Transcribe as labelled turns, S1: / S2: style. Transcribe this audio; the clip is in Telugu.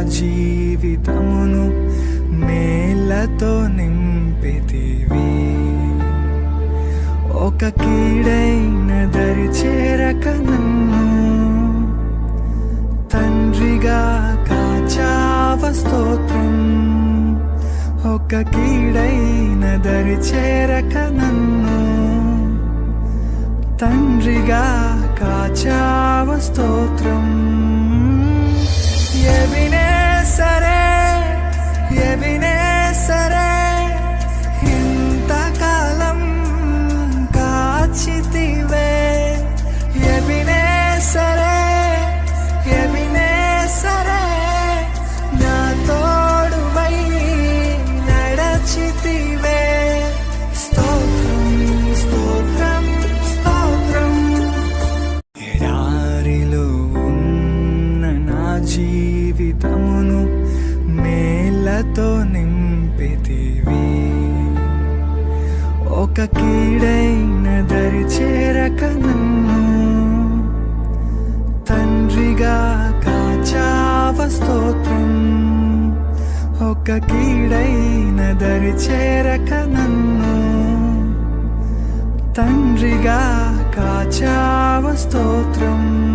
S1: జీవితమును మేళ్లతో నింపితివి. ఒక కీడైన దరి చేరక నన్ను తండ్రిగా కాచావ స్తోత్రం. ఒక కీడైన దరి చేరక నన్ను తండ్రిగా కాచావ స్తోత్రం. ఎబినేసరే ఎబినేసరే ఇంతకాలం కాచితివే. ఎబినేసరే ఎబినేసరే నా తోడువై నడచితివే. స్తోత్రం స్తోత్రం స్తోత్రం. ఎడారిలో ఉన్న నా జీవితమును మేళ్లతో నింపితివి. ఒక కీడైన దరి చేరక నన్ను తండ్రిగా కాచావ స్తోత్రం. ఒక కీడైన దరి చేరక నన్ను తండ్రిగా కాచావ స్తోత్రం.